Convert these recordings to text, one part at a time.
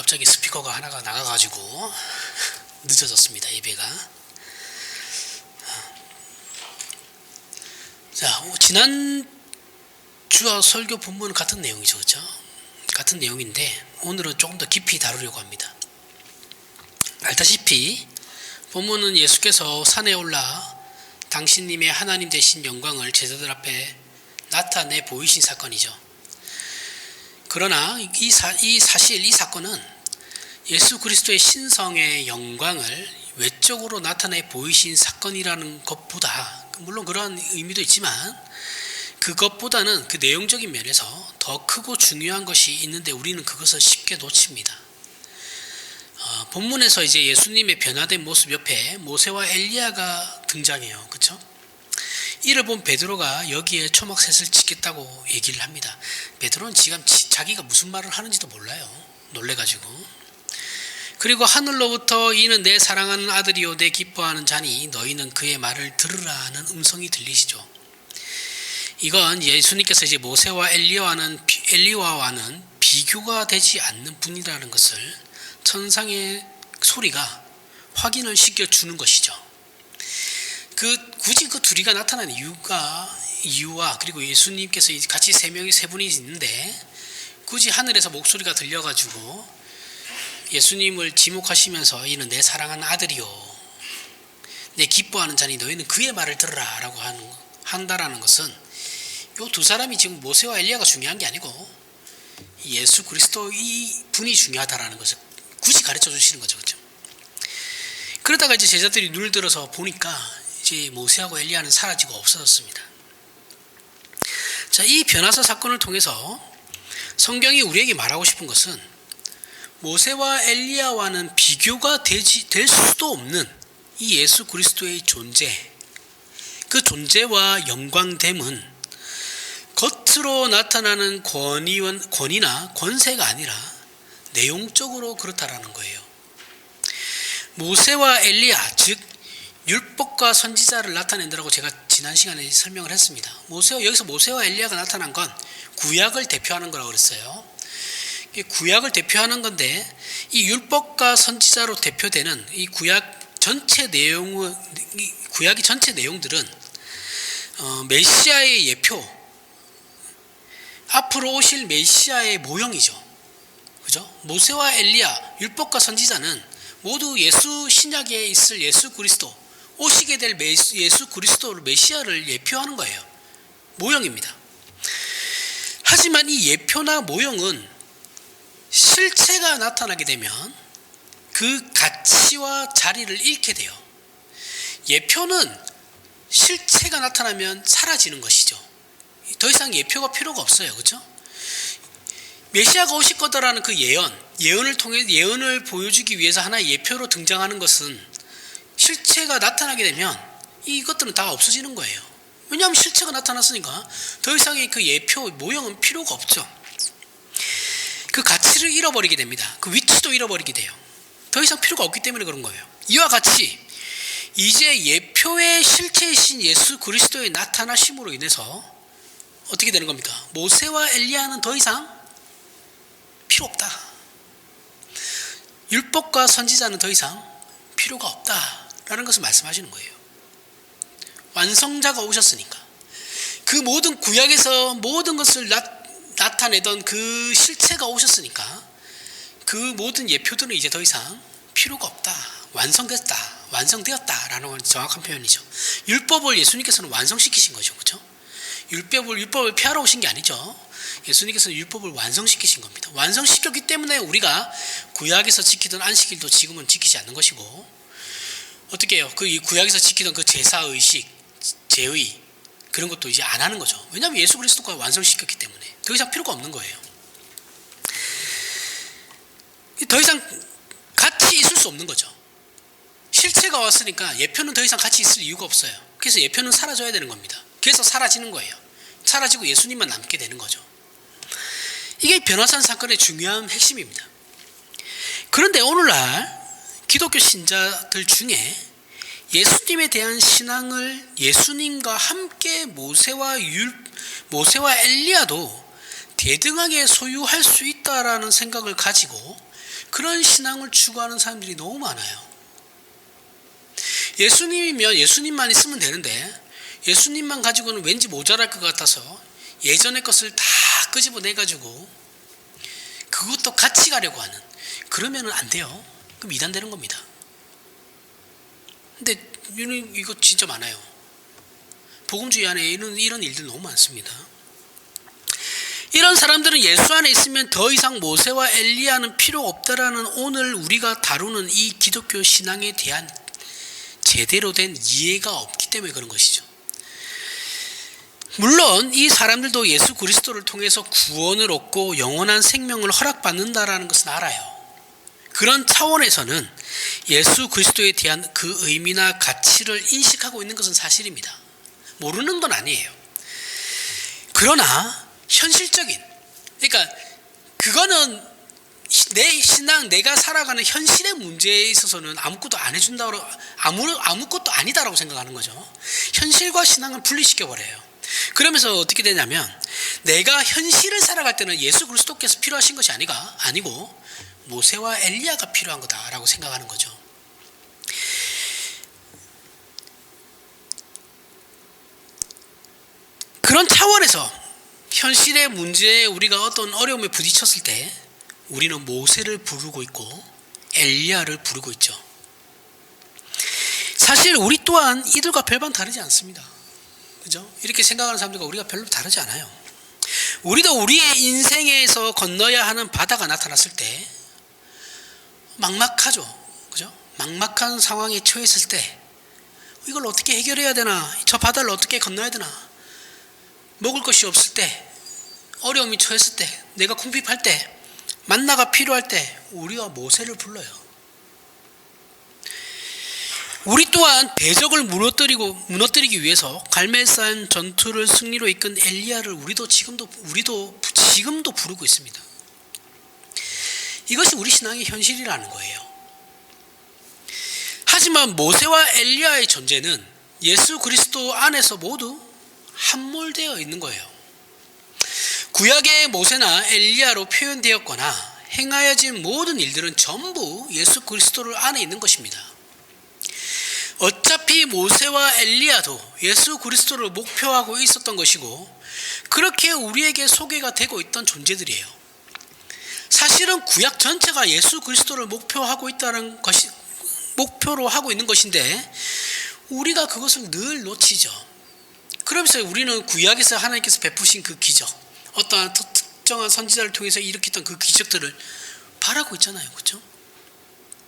갑자기 스피커가 하나가 나가가지고 늦어졌습니다. 예배가. 자, 지난 주와 설교 본문은 같은 내용이죠, 그렇죠? 같은 내용인데 오늘은 조금 더 깊이 다루려고 합니다. 알다시피 본문은 예수께서 산에 올라 당신님의 하나님 되신 영광을 제자들 앞에 나타내 보이신 사건이죠. 그러나 이 사건은 예수 그리스도의 신성의 영광을 외적으로 나타내 보이신 사건이라는 것보다, 물론 그런 의미도 있지만 그것보다는 그 내용적인 면에서 더 크고 중요한 것이 있는데 우리는 그것을 쉽게 놓칩니다. 본문에서 이제 예수님의 변화된 모습 옆에 모세와 엘리야가 등장해요. 그렇죠? 이를 본 베드로가 여기에 초막셋을 짓겠다고 얘기를 합니다. 베드로는 지금 자기가 무슨 말을 하는지도 몰라요. 놀래가지고. 그리고 하늘로부터 이는 내 사랑하는 아들이요 내 기뻐하는 자니 너희는 그의 말을 들으라는 음성이 들리시죠. 이건 예수님께서 이제 모세와 엘리야와는 비교가 되지 않는 분이라는 것을 천상의 소리가 확인을 시켜주는 것이죠. 굳이 그 둘이가 나타난 이유와 그리고 예수님께서 같이 세 분이 있는데 굳이 하늘에서 목소리가 들려가지고 예수님을 지목하시면서 이는 내 사랑하는 아들이요 내 기뻐하는 자니 너희는 그의 말을 들으라 라고 한다라는 것은 이 두 사람이 지금 모세와 엘리야가 중요한 게 아니고 예수 그리스도 이 분이 중요하다라는 것을 굳이 가르쳐 주시는 거죠. 그렇죠? 그러다가 이제 제자들이 눈을 들어서 보니까 이제 모세하고 엘리야는 사라지고 없어졌습니다. 자, 이 변화사 사건을 통해서 성경이 우리에게 말하고 싶은 것은 모세와 엘리야와는 비교가 될 수도 없는 이 예수 그리스도의 존재, 그 존재와 영광됨은 겉으로 나타나는 권위나 권세가 아니라 내용적으로 그렇다라는 거예요. 모세와 엘리야, 즉 율법과 선지자를 나타낸다라고 제가 지난 시간에 설명을 했습니다. 여기서 모세와 엘리야가 나타난 건 구약을 대표하는 거라고 그랬어요. 구약을 대표하는 건데 이 율법과 선지자로 대표되는 이 구약의 전체 내용들은 메시아의 예표, 앞으로 오실 메시아의 모형이죠. 그죠? 모세와 엘리야, 율법과 선지자는 모두 신약에 있을 예수 그리스도, 오시게 될 예수 그리스도를 메시아를 예표하는 거예요. 모형입니다. 하지만 이 예표나 모형은 실체가 나타나게 되면 그 가치와 자리를 잃게 돼요. 예표는 실체가 나타나면 사라지는 것이죠. 더 이상 예표가 필요가 없어요. 그렇죠? 메시아가 오실 거다라는 그 예언을 통해 예언을 보여주기 위해서 하나의 예표로 등장하는 것은 실체가 나타나게 되면 이것들은 다 없어지는 거예요. 왜냐하면 실체가 나타났으니까 더 이상의 그 예표, 모형은 필요가 없죠. 그 가치를 잃어버리게 됩니다. 그 위치도 잃어버리게 돼요. 더 이상 필요가 없기 때문에 그런 거예요. 이와 같이 이제 예표의 실체이신 예수 그리스도의 나타나심으로 인해서 어떻게 되는 겁니까? 모세와 엘리야는 더 이상 필요 없다. 율법과 선지자는 더 이상 필요가 없다라는 것을 말씀하시는 거예요. 완성자가 오셨으니까. 그 모든 구약에서 모든 것을 나타내던 그 실체가 오셨으니까 그 모든 예표들은 이제 더 이상 필요가 없다. 완성되었다라는 건 정확한 표현이죠. 율법을 예수님께서는 완성시키신 거죠. 그렇죠? 율법을 폐하러 오신 게 아니죠. 예수님께서는 율법을 완성시키신 겁니다. 완성시켰기 때문에 우리가 구약에서 지키던 안식일도 지금은 지키지 않는 것이고, 어떻게 해요? 그 구약에서 지키던 그 제사의식, 제의 그런 것도 이제 안 하는 거죠. 왜냐하면 예수 그리스도가 완성시켰기 때문에 더 이상 필요가 없는 거예요. 더 이상 같이 있을 수 없는 거죠. 실체가 왔으니까 예표는 더 이상 같이 있을 이유가 없어요. 그래서 예표는 사라져야 되는 겁니다. 그래서 사라지는 거예요. 사라지고 예수님만 남게 되는 거죠. 이게 변화산 사건의 중요한 핵심입니다. 그런데 오늘날 기독교 신자들 중에 예수님에 대한 신앙을 예수님과 함께 모세와 엘리야도 대등하게 소유할 수 있다라는 생각을 가지고 그런 신앙을 추구하는 사람들이 너무 많아요. 예수님이면 예수님만 있으면 되는데 예수님만 가지고는 왠지 모자랄 것 같아서 예전의 것을 다 끄집어내가지고 그것도 같이 가려고 하는, 그러면은 안 돼요. 그럼 이단되는 겁니다. 근데 이거 진짜 많아요. 복음주의 안에 이런 일들 너무 많습니다. 이런 사람들은 예수 안에 있으면 더 이상 모세와 엘리야는 필요 없다라는 오늘 우리가 다루는 이 기독교 신앙에 대한 제대로 된 이해가 없기 때문에 그런 것이죠. 물론 이 사람들도 예수 그리스도를 통해서 구원을 얻고 영원한 생명을 허락받는다라는 것은 알아요. 그런 차원에서는 예수 그리스도에 대한 그 의미나 가치를 인식하고 있는 것은 사실입니다. 모르는 건 아니에요. 그러나 현실적인, 그러니까 그거는 내 신앙, 내가 살아가는 현실의 문제에 있어서는 아무것도 안 해준다고, 아무것도 아니다라고 생각하는 거죠. 현실과 신앙을 분리시켜버려요. 그러면서 어떻게 되냐면 내가 현실을 살아갈 때는 예수 그리스도께서 필요하신 것이 아니고 모세와 엘리야가 필요한 거다라고 생각하는 거죠. 그런 차원에서 현실의 문제에 우리가 어떤 어려움에 부딪혔을 때 우리는 모세를 부르고 있고 엘리야를 부르고 있죠. 사실 우리 또한 이들과 별반 다르지 않습니다. 그죠? 이렇게 생각하는 사람들과 우리가 별로 다르지 않아요. 우리도 우리의 인생에서 건너야 하는 바다가 나타났을 때 막막하죠. 그죠? 막막한 상황에 처했을 때 이걸 어떻게 해결해야 되나? 저 바다를 어떻게 건너야 되나? 먹을 것이 없을 때, 어려움이 처했을 때, 내가 궁핍할 때, 만나가 필요할 때 우리가 모세를 불러요. 우리 또한 대적을 무너뜨리기 위해서 갈멜산 전투를 승리로 이끈 엘리야를 우리도 지금도 부르고 있습니다. 이것이 우리 신앙의 현실이라는 거예요. 하지만 모세와 엘리야의 존재는 예수 그리스도 안에서 모두 함몰되어 있는 거예요. 구약의 모세나 엘리야로 표현되었거나 행하여진 모든 일들은 전부 예수 그리스도를 안에 있는 것입니다. 어차피 모세와 엘리야도 예수 그리스도를 목표하고 있었던 것이고 그렇게 우리에게 소개가 되고 있던 존재들이에요. 사실은 구약 전체가 예수 그리스도를 목표로 하고 있는 것인데 우리가 그것을 늘 놓치죠. 그러면서 우리는 구약에서 하나님께서 베푸신 그 기적, 어떠한 특정한 선지자를 통해서 일으켰던 그 기적들을 바라고 있잖아요. 그렇죠?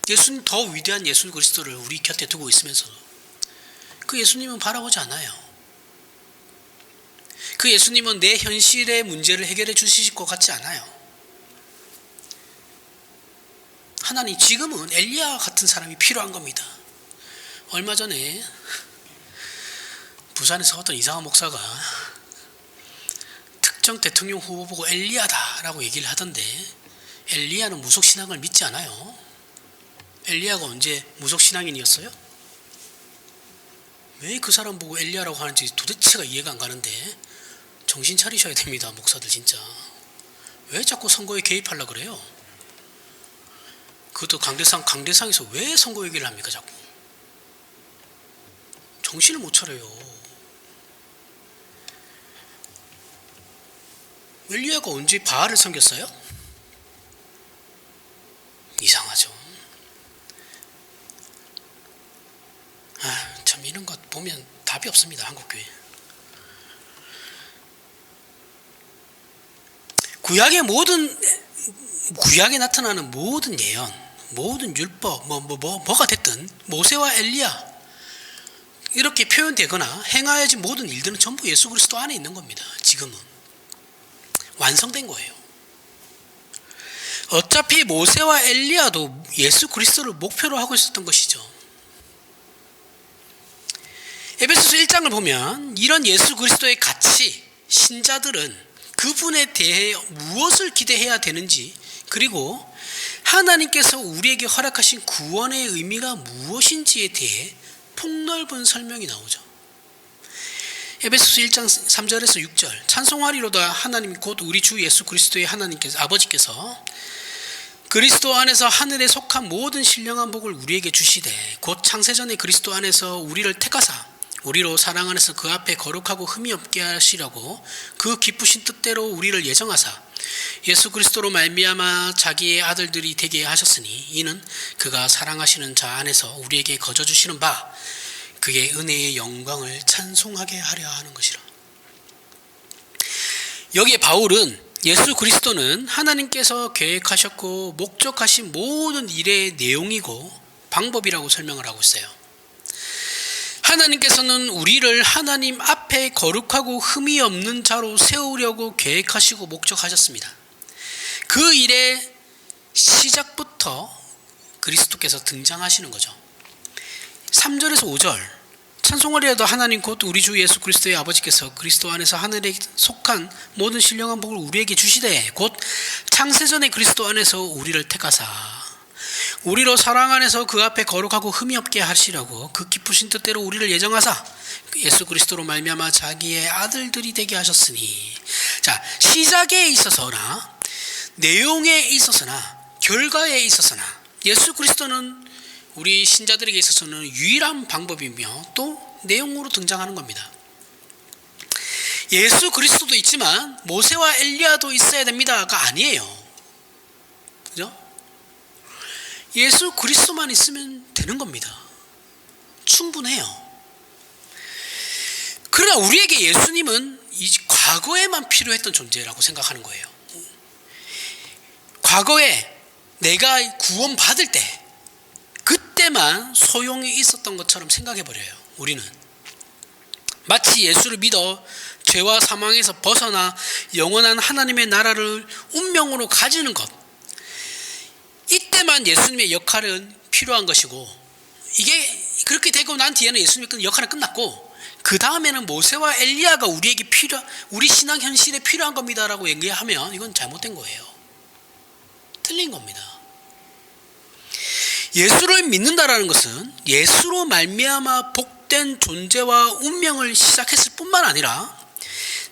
예수님, 더 위대한 예수 그리스도를 우리 곁에 두고 있으면서 그 예수님은 바라보지 않아요. 그 예수님은 내 현실의 문제를 해결해 주실 것 같지 않아요. 하나님, 지금은 엘리야 같은 사람이 필요한 겁니다. 얼마 전에 부산에서 어떤 이상한 목사가 특정 대통령 후보 보고 엘리야다라고 얘기를 하던데 엘리야는 무속신앙을 믿지 않아요. 엘리야가 언제 무속신앙인이었어요? 왜 그 사람 보고 엘리야라고 하는지 도대체가 이해가 안 가는데 정신 차리셔야 됩니다. 목사들 진짜. 왜 자꾸 선거에 개입하려고 그래요? 그것도 강대상에서 왜 선거 얘기를 합니까 자꾸? 정신을 못 차려요. 엘리야가 언제 바알을 섬겼어요? 이상하죠. 참 이런 것 보면 답이 없습니다. 한국교회. 구약에 나타나는 모든 예언, 모든 율법, 뭐가 됐든 모세와 엘리야 이렇게 표현되거나 행하여진 모든 일들은 전부 예수 그리스도 안에 있는 겁니다. 지금은 완성된 거예요. 어차피 모세와 엘리야도 예수 그리스도를 목표로 하고 있었던 것이죠. 에베소서 1장을 보면 이런 예수 그리스도의 가치, 신자들은 그분에 대해 무엇을 기대해야 되는지, 그리고 하나님께서 우리에게 허락하신 구원의 의미가 무엇인지에 대해 폭넓은 설명이 나오죠. 에베소서 1장 3절에서 6절 찬송하리로다 하나님 곧 우리 주 예수 그리스도의 하나님께서 아버지께서 그리스도 안에서 하늘에 속한 모든 신령한 복을 우리에게 주시되 곧 창세전에 그리스도 안에서 우리를 택하사 우리로 사랑 안에서 그 앞에 거룩하고 흠이 없게 하시려고 그 기쁘신 뜻대로 우리를 예정하사 예수 그리스도로 말미암아 자기의 아들들이 되게 하셨으니 이는 그가 사랑하시는 자 안에서 우리에게 거저 주시는 바 그의 은혜의 영광을 찬송하게 하려 하는 것이라. 여기에 바울은 예수 그리스도는 하나님께서 계획하셨고 목적하신 모든 일의 내용이고 방법이라고 설명을 하고 있어요. 하나님께서는 우리를 하나님 앞에 거룩하고 흠이 없는 자로 세우려고 계획하시고 목적하셨습니다. 그 일의 시작부터 그리스도께서 등장하시는 거죠. 3절에서 5절 찬송하리라도 하나님 곧 우리 주 예수 그리스도의 아버지께서 그리스도 안에서 하늘에 속한 모든 신령한 복을 우리에게 주시되 곧 창세전에 그리스도 안에서 우리를 택하사 우리로 사랑 안에서 그 앞에 거룩하고 흠이 없게 하시라고 그 기쁘신 뜻대로 우리를 예정하사 예수 그리스도로 말미암아 자기의 아들들이 되게 하셨으니. 자, 시작에 있어서나 내용에 있어서나 결과에 있어서나 예수 그리스도는 우리 신자들에게 있어서는 유일한 방법이며 또 내용으로 등장하는 겁니다. 예수 그리스도도 있지만 모세와 엘리야도 있어야 됩니다가 아니에요. 그죠? 예수 그리스도만 있으면 되는 겁니다. 충분해요. 그러나 우리에게 예수님은 과거에만 필요했던 존재라고 생각하는 거예요. 과거에 내가 구원받을 때 그때만 소용이 있었던 것처럼 생각해버려요. 우리는 마치 예수를 믿어 죄와 사망에서 벗어나 영원한 하나님의 나라를 운명으로 가지는 것, 이때만 예수님의 역할은 필요한 것이고, 이게 그렇게 되고 난 뒤에는 예수님의 역할은 끝났고 그 다음에는 모세와 엘리야가 우리에게 우리 신앙 현실에 필요한 겁니다라고 얘기하면 이건 잘못된 거예요. 틀린 겁니다. 예수를 믿는다라는 것은 예수로 말미암아 복된 존재와 운명을 시작했을 뿐만 아니라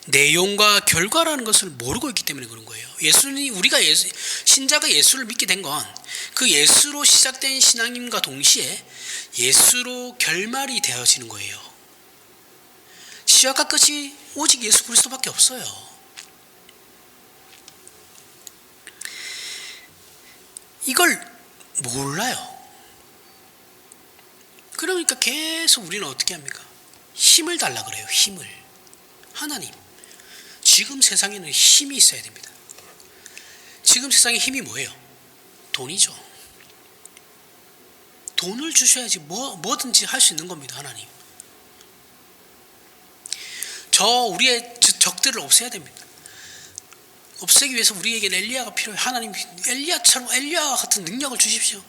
내용과 결과라는 것을 모르고 있기 때문에 그런 거예요. 신자가 예수를 믿게 된 건 그 예수로 시작된 신앙임과 동시에 예수로 결말이 되어지는 거예요. 시작과 끝이 오직 예수 그리스도밖에 없어요. 이걸 몰라요. 그러니까 계속 우리는 어떻게 합니까? 힘을 달라 그래요. 힘을. 하나님, 지금 세상에는 힘이 있어야 됩니다. 지금 세상의 힘이 뭐예요? 돈이죠. 돈을 주셔야지 뭐든지 할 수 있는 겁니다. 하나님, 우리의 적들을 없애야 됩니다. 없애기 위해서 우리에게는 엘리야가 필요해요. 하나님, 엘리야 같은 능력을 주십시오.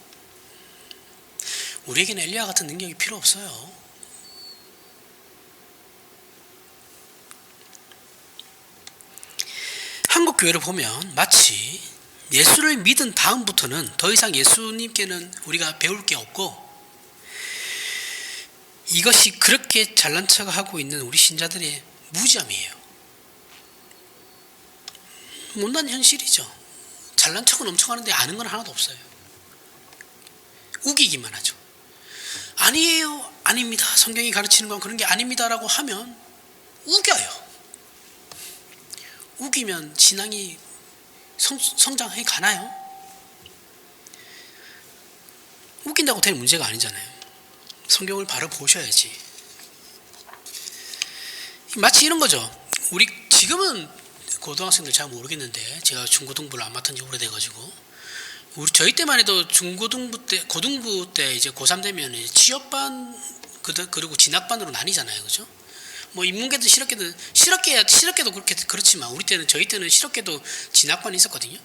우리에게는 엘리야 같은 능력이 필요 없어요. 한국 교회를 보면 마치 예수를 믿은 다음부터는 더 이상 예수님께는 우리가 배울 게 없고, 이것이 그렇게 잘난 척하고 있는 우리 신자들의 무지함이에요. 못난 현실이죠. 잘난 척은 엄청 하는데 아는 건 하나도 없어요. 우기기만 하죠. 아니에요, 아닙니다, 성경이 가르치는 건 그런 게 아닙니다라고 하면 우겨요. 우기면 신앙이 성장해 가나요? 웃긴다고 될 문제가 아니잖아요. 성경을 바로 보셔야지. 마치 이런 거죠. 우리 지금은 고등학생들 잘 모르겠는데, 제가 중고등부를 안 맡은 지 오래돼가지고, 저희 때만 해도 고등부 때 이제 고3 되면 취업반 그리고 진학반으로 나뉘잖아요. 그죠? 뭐 인문계든 실업계도 그렇지만 저희 때는 실업계도 진학반이 있었거든요.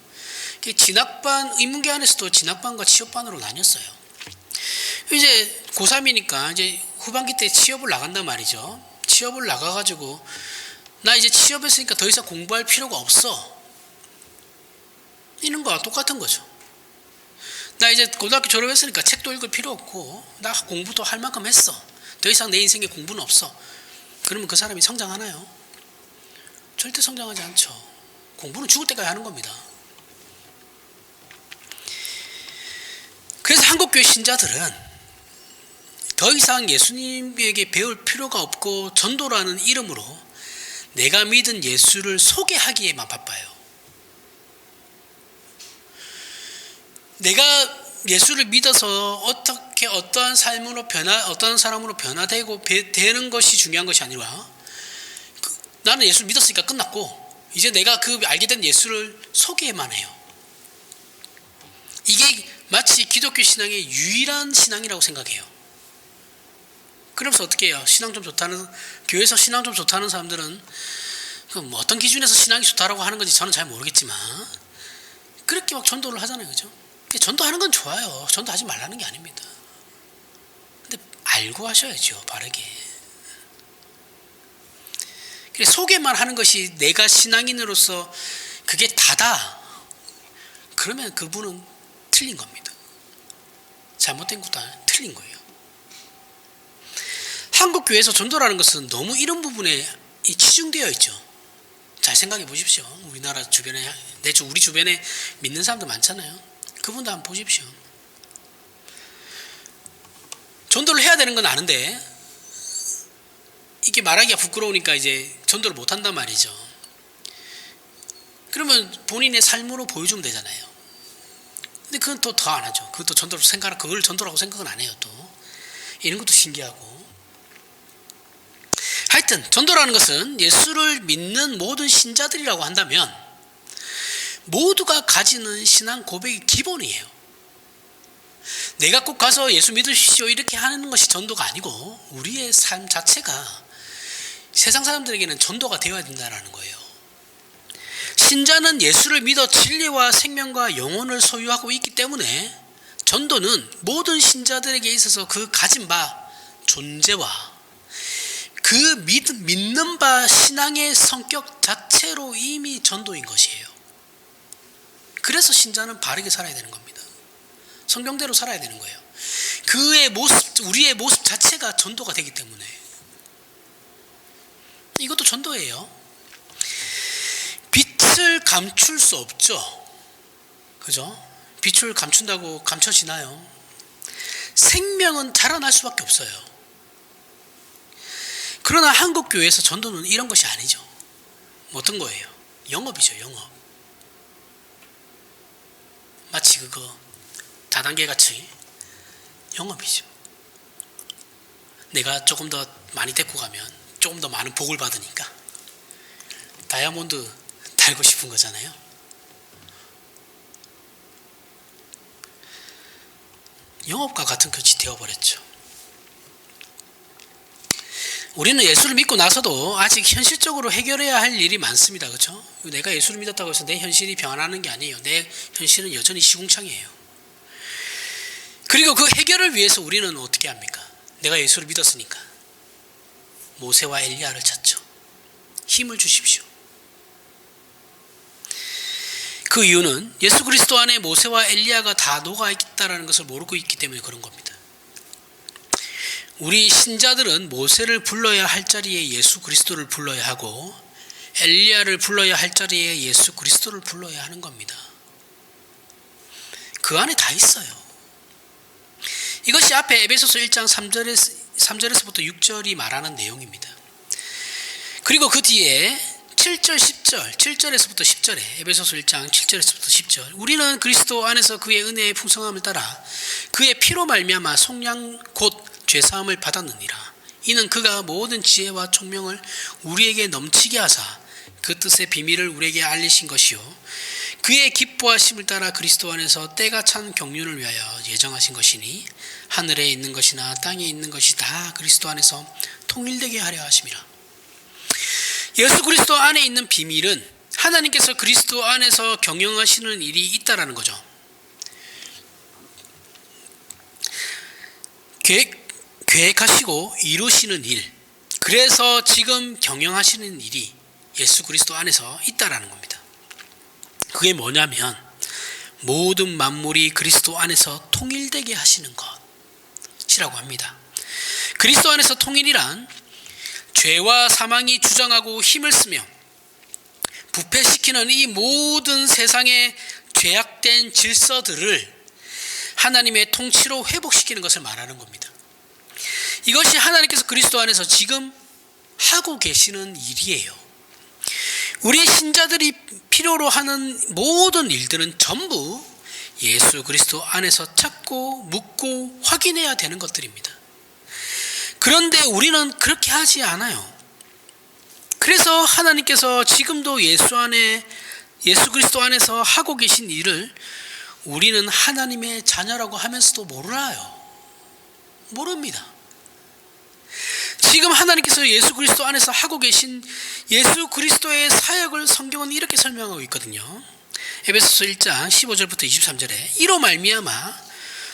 인문계 안에서도 진학반과 취업반으로 나뉘었어요. 이제 고3이니까 이제 후반기 때 취업을 나간단 말이죠. 취업을 나가가지고 나 이제 취업했으니까 더 이상 공부할 필요가 없어, 이런 거와 똑같은 거죠. 나 이제 고등학교 졸업했으니까 책도 읽을 필요 없고 나 공부도 할 만큼 했어, 더 이상 내 인생에 공부는 없어. 그러면 그 사람이 성장하나요? 절대 성장하지 않죠. 공부는 죽을 때까지 하는 겁니다. 그래서 한국교회 신자들은 더 이상 예수님에게 배울 필요가 없고 전도라는 이름으로 내가 믿은 예수를 소개하기에만 바빠요. 내가 예수를 믿어서 어떻게 어떠한 삶으로 어떠한 사람으로 변화되고 되는 것이 중요한 것이 아니라 나는 예수를 믿었으니까 끝났고 이제 내가 그 알게 된 예수를 소개만 해요. 이게 마치 기독교 신앙의 유일한 신앙이라고 생각해요. 그러면서 어떻게 해요? 교회에서 신앙 좀 좋다는 사람들은 뭐 어떤 기준에서 신앙이 좋다라고 하는 건지 저는 잘 모르겠지만 그렇게 막 전도를 하잖아요. 그죠? 전도하는 건 좋아요. 전도하지 말라는 게 아닙니다. 근데 알고 하셔야죠. 바르게. 그래서 소개만 하는 것이 내가 신앙인으로서 그게 다다. 그러면 그분은 틀린 겁니다. 잘못된 것도 아니라 틀린 거예요. 한국 교회에서 전도라는 것은 너무 이런 부분에 치중되어 있죠. 잘 생각해 보십시오. 우리나라 주변에 우리 주변에 믿는 사람들 많잖아요. 그분도 한번 보십시오. 전도를 해야 되는 건 아는데 이게 말하기가 부끄러우니까 이제 전도를 못 한단 말이죠. 그러면 본인의 삶으로 보여주면 되잖아요. 근데 그건 또 더 안 하죠. 그걸 전도라고 생각은 안 해요. 또 이런 것도 신기하고. 하여튼 전도라는 것은 예수를 믿는 모든 신자들이라고 한다면 모두가 가지는 신앙 고백이 기본이에요. 내가 꼭 가서 예수 믿으십시오 이렇게 하는 것이 전도가 아니고 우리의 삶 자체가 세상 사람들에게는 전도가 되어야 된다는 거예요. 신자는 예수를 믿어 진리와 생명과 영혼을 소유하고 있기 때문에 전도는 모든 신자들에게 있어서 그 가진 바 존재와 그 믿는 바 신앙의 성격 자체로 이미 전도인 것이에요. 그래서 신자는 바르게 살아야 되는 겁니다. 성경대로 살아야 되는 거예요. 우리의 모습 자체가 전도가 되기 때문에 이것도 전도예요. 빛을 감출 수 없죠. 그죠? 빛을 감춘다고 감춰지나요? 생명은 자라날 수밖에 없어요. 그러나 한국 교회에서 전도는 이런 것이 아니죠. 어떤 거예요? 영업이죠. 영업. 마치 그거 다단계 같이 영업이죠. 내가 조금 더 많이 데리고 가면 조금 더 많은 복을 받으니까 다이아몬드 달고 싶은 거잖아요. 영업과 같은 것이 되어버렸죠. 우리는 예수를 믿고 나서도 아직 현실적으로 해결해야 할 일이 많습니다. 그렇죠? 내가 예수를 믿었다고 해서 내 현실이 변하는 게 아니에요. 내 현실은 여전히 시궁창이에요. 그리고 그 해결을 위해서 우리는 어떻게 합니까? 내가 예수를 믿었으니까 모세와 엘리야를 찾죠. 힘을 주십시오. 그 이유는 예수 그리스도 안에 모세와 엘리야가 다 녹아있다는 것을 모르고 있기 때문에 그런 겁니다. 우리 신자들은 모세를 불러야 할 자리에 예수 그리스도를 불러야 하고 엘리야를 불러야 할 자리에 예수 그리스도를 불러야 하는 겁니다. 그 안에 다 있어요. 이것이 앞에 에베소서 1장 3절에서부터 6절이 말하는 내용입니다. 그리고 그 뒤에 7절, 10절, 7절에서부터 10절에 에베소서 1장 7절에서부터 10절 우리는 그리스도 안에서 그의 은혜의 풍성함을 따라 그의 피로 말미암아 속량 곧 죄사함을 받았느니라. 이는 그가 모든 지혜와 총명을 우리에게 넘치게 하사 그 뜻의 비밀을 우리에게 알리신 것이요 그의 기뻐하심을 따라 그리스도 안에서 때가 찬 경륜을 위하여 예정하신 것이니 하늘에 있는 것이나 땅에 있는 것이 다 그리스도 안에서 통일되게 하려 하심이라. 예수 그리스도 안에 있는 비밀은 하나님께서 그리스도 안에서 경영하시는 일이 있다라는 거죠. 계획하시고 이루시는 일, 그래서 지금 경영하시는 일이 예수 그리스도 안에서 있다라는 겁니다. 그게 뭐냐면 모든 만물이 그리스도 안에서 통일되게 하시는 것이라고 합니다. 그리스도 안에서 통일이란 죄와 사망이 주장하고 힘을 쓰며 부패시키는 이 모든 세상의 죄악된 질서들을 하나님의 통치로 회복시키는 것을 말하는 겁니다. 이것이 하나님께서 그리스도 안에서 지금 하고 계시는 일이에요. 우리 신자들이 필요로 하는 모든 일들은 전부 예수 그리스도 안에서 찾고 묻고 확인해야 되는 것들입니다. 그런데 우리는 그렇게 하지 않아요. 그래서 하나님께서 지금도 예수 그리스도 안에서 하고 계신 일을 우리는 하나님의 자녀라고 하면서도 모릅니다. 지금 하나님께서 예수 그리스도 안에서 하고 계신 예수 그리스도의 사역을 성경은 이렇게 설명하고 있거든요. 에베소서 1장 15절부터 23절에 이로 말미암아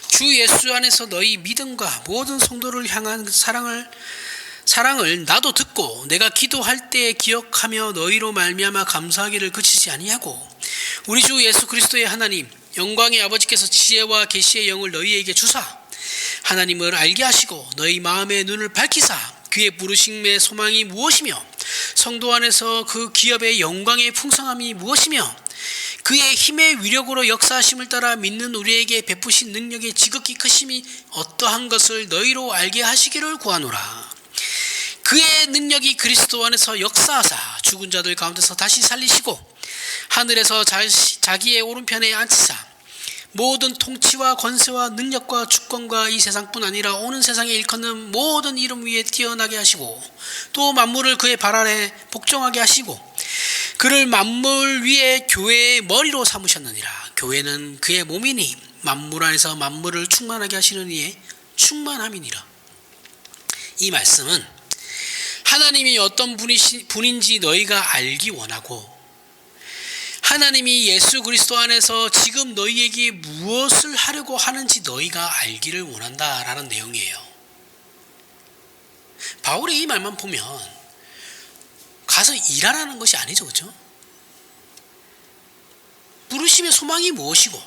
주 예수 안에서 너희 믿음과 모든 성도를 향한 사랑을 나도 듣고 내가 기도할 때 기억하며 너희로 말미암아 감사하기를 그치지 아니하고 우리 주 예수 그리스도의 하나님 영광의 아버지께서 지혜와 계시의 영을 너희에게 주사 하나님을 알게 하시고 너희 마음의 눈을 밝히사 그의 부르심의 소망이 무엇이며 성도 안에서 그 기업의 영광의 풍성함이 무엇이며 그의 힘의 위력으로 역사하심을 따라 믿는 우리에게 베푸신 능력의 지극히 크심이 어떠한 것을 너희로 알게 하시기를 구하노라. 그의 능력이 그리스도 안에서 역사하사 죽은 자들 가운데서 다시 살리시고 하늘에서 자기의 오른편에 앉히사 모든 통치와 권세와 능력과 주권과 이 세상뿐 아니라 오는 세상에 일컫는 모든 이름 위에 뛰어나게 하시고 또 만물을 그의 발 아래 복종하게 하시고 그를 만물 위에 교회의 머리로 삼으셨느니라. 교회는 그의 몸이니 만물 안에서 만물을 충만하게 하시는 이의 충만함이니라. 이 말씀은 하나님이 어떤 분인지 너희가 알기 원하고 하나님이 예수 그리스도 안에서 지금 너희에게 무엇을 하려고 하는지 너희가 알기를 원한다라는 내용이에요. 바울의 이 말만 보면 가서 일하라는 것이 아니죠, 그렇죠? 부르심의 소망이 무엇이고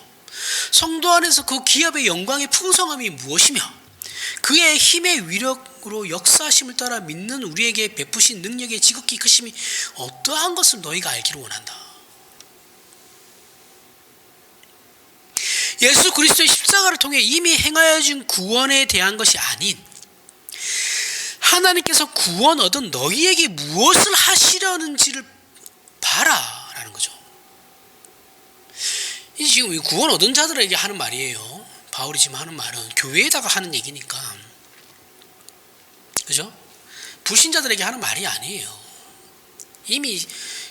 성도 안에서 그 기업의 영광의 풍성함이 무엇이며 그의 힘의 위력으로 역사하심을 따라 믿는 우리에게 베푸신 능력의 지극히 크심이 어떠한 것을 너희가 알기를 원한다. 예수 그리스도의 십자가를 통해 이미 행하여 준 구원에 대한 것이 아닌 하나님께서 구원 얻은 너희에게 무엇을 하시려는지를 봐라 라는 거죠. 이 지금 구원 얻은 자들에게 하는 말이에요. 바울이 지금 하는 말은 교회에다가 하는 얘기니까, 그죠? 불신자들에게 하는 말이 아니에요. 이미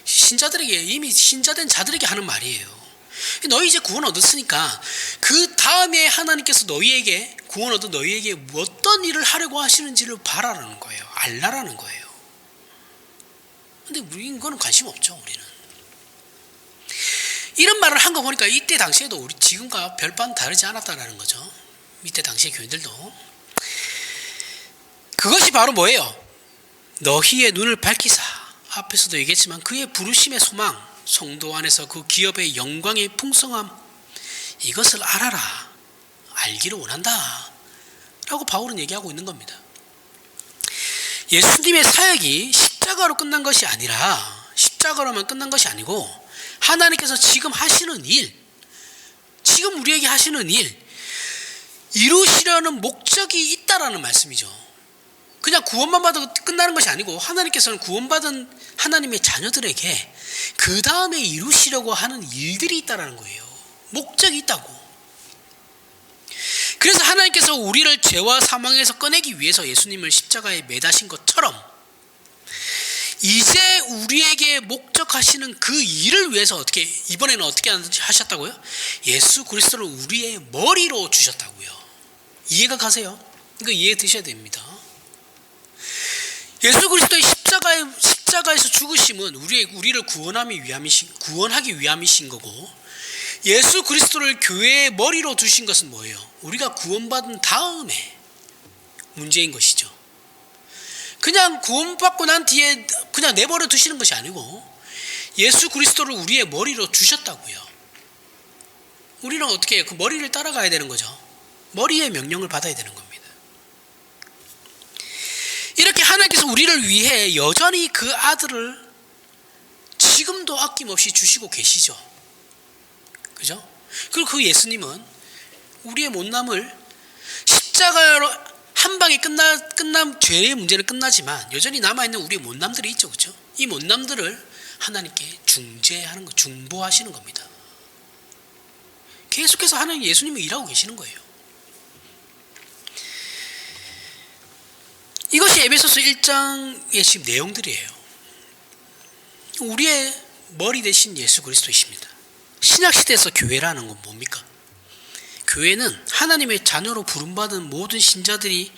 신자된 자들에게 하는 말이에요. 너희 이제 구원 얻었으니까 그 다음에 하나님께서 구원 얻은 너희에게 어떤 일을 하려고 하시는지를 봐라라는 거예요. 알라라는 거예요. 근데 우리는 그거는 관심 없죠. 우리는 이런 말을 한 거 보니까 이때 당시에도 우리 지금과 별반 다르지 않았다는 거죠. 이때 당시의 교인들도 그것이 바로 뭐예요? 너희의 눈을 밝히사, 앞에서도 얘기했지만 그의 부르심의 소망, 성도 안에서 그 기업의 영광의 풍성함, 이것을 알아라, 알기를 원한다 라고 바울은 얘기하고 있는 겁니다. 예수님의 사역이 십자가로 끝난 것이 아니라, 십자가로만 끝난 것이 아니고 하나님께서 지금 하시는 일, 지금 우리에게 하시는 일, 이루시려는 목적이 있다라는 말씀이죠. 그냥 구원만 받아도 끝나는 것이 아니고 하나님께서는 구원받은 하나님의 자녀들에게 그 다음에 이루시려고 하는 일들이 있다는 거예요. 목적이 있다고. 그래서 하나님께서 우리를 죄와 사망에서 꺼내기 위해서 예수님을 십자가에 매다신 것처럼 이제 우리에게 목적하시는 그 일을 위해서 이번에는 어떻게 하셨다고요? 예수 그리스도를 우리의 머리로 주셨다고요. 이해가 가세요? 이거 이해 드셔야 됩니다. 예수 그리스도의 십자가에서 죽으심은 우리를 구원하기 위함이신 거고, 예수 그리스도를 교회의 머리로 두신 것은 뭐예요? 우리가 구원받은 다음에 문제인 것이죠. 그냥 구원받고 난 뒤에 그냥 내버려 두시는 것이 아니고 예수 그리스도를 우리의 머리로 주셨다고요. 우리는 어떻게 해요? 그 머리를 따라가야 되는 거죠. 머리의 명령을 받아야 되는 겁니다. 이렇게 하나님께서 우리를 위해 여전히 그 아들을 지금도 아낌없이 주시고 계시죠. 그죠? 그리고 그 예수님은 우리의 못남을 십자가로 한 방에 끝난 죄의 문제는 끝나지만 여전히 남아있는 우리의 못남들이 있죠. 그렇죠? 이 못남들을 하나님께 중재하는 거, 중보하시는 겁니다. 계속해서 하나님 예수님이 일하고 계시는 거예요. 이것이 에베소서 1장의 지금 내용들이에요. 우리의 머리 대신 예수 그리스도이십니다. 신약시대에서 교회라는 건 뭡니까? 교회는 하나님의 자녀로 부름받은 모든 신자들이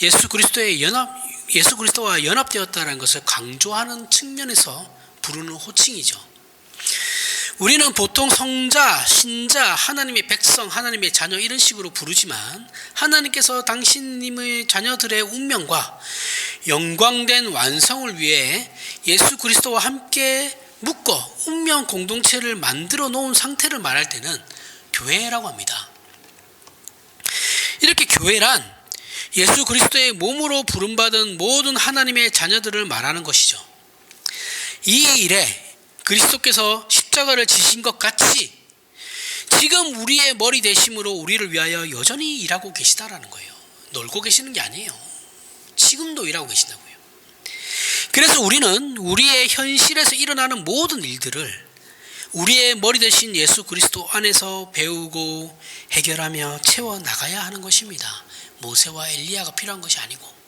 예수 그리스도와 연합되었다는 것을 강조하는 측면에서 부르는 호칭이죠. 우리는 보통 성자, 신자, 하나님의 백성, 하나님의 자녀 이런 식으로 부르지만 하나님께서 당신님의 자녀들의 운명과 영광된 완성을 위해 예수 그리스도와 함께 묶어 운명 공동체를 만들어 놓은 상태를 말할 때는 교회라고 합니다. 이렇게 교회란 예수 그리스도의 몸으로 부름받은 모든 하나님의 자녀들을 말하는 것이죠. 이 일에 그리스도께서 십자가를 지신 것 같이 지금 우리의 머리 대심으로 우리를 위하여 여전히 일하고 계시다라는 거예요. 놀고 계시는 게 아니에요. 지금도 일하고 계신다고요. 그래서 우리는 우리의 현실에서 일어나는 모든 일들을 우리의 머리 대신 예수 그리스도 안에서 배우고 해결하며 채워나가야 하는 것입니다. 모세와 엘리야가 필요한 것이 아니고.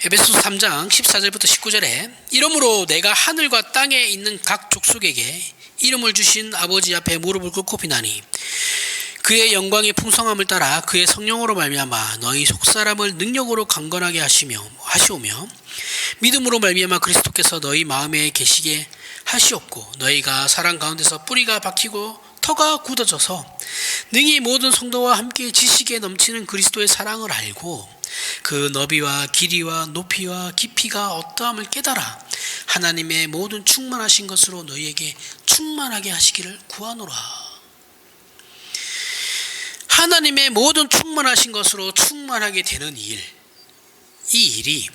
에베소서 3장 14절부터 19절에 이러므로 내가 하늘과 땅에 있는 각 족속에게 이름을 주신 아버지 앞에 무릎을 꿇고 비나니 그의 영광의 풍성함을 따라 그의 성령으로 말미암아 너희 속사람을 능력으로 강건하게 하시오며 믿음으로 말미암아 그리스도께서 너희 마음에 계시게 하시옵고 너희가 사랑 가운데서 뿌리가 박히고 터가 굳어져서 능히 모든 성도와 함께 지식에 넘치는 그리스도의 사랑을 알고 그 너비와 길이와 높이와 깊이가 어떠함을 깨달아 하나님의 모든 충만하신 것으로 너희에게 충만하게 하시기를 구하노라. 하나님의 모든 충만하신 것으로 충만하게 되는 일, 이 일이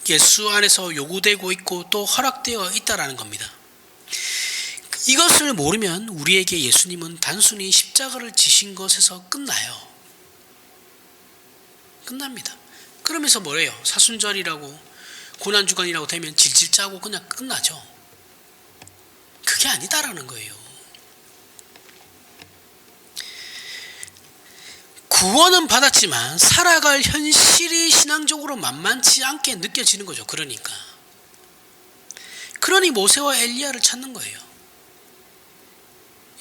예수 안에서 요구되고 있고 또 허락되어 있다라는 겁니다. 이것을 모르면 우리에게 예수님은 단순히 십자가를 지신 것에서 끝나요. 끝납니다. 그러면서 뭐래요? 사순절이라고 고난주간이라고 되면 질질 짜고 그냥 끝나죠. 그게 아니다라는 거예요. 구원은 받았지만 살아갈 현실이 신앙적으로 만만치 않게 느껴지는 거죠. 그러니 모세와 엘리야를 찾는 거예요.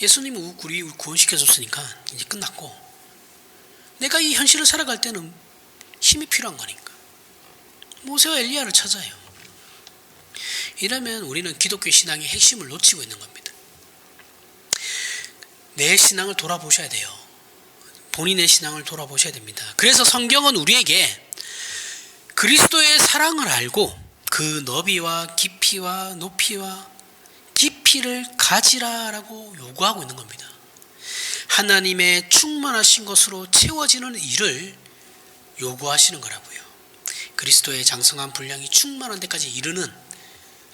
예수님은 우리 구원시켜줬으니까 이제 끝났고 내가 이 현실을 살아갈 때는 힘이 필요한 거니까 모세와 엘리야를 찾아요. 이러면 우리는 기독교 신앙의 핵심을 놓치고 있는 겁니다. 내 신앙을 돌아보셔야 돼요. 본인의 신앙을 돌아보셔야 됩니다. 그래서 성경은 우리에게 그리스도의 사랑을 알고 그 너비와 깊이와 높이와 깊이를 가지라라고 요구하고 있는 겁니다. 하나님의 충만하신 것으로 채워지는 일을 요구하시는 거라고요. 그리스도의 장성한 분량이 충만한 데까지 이르는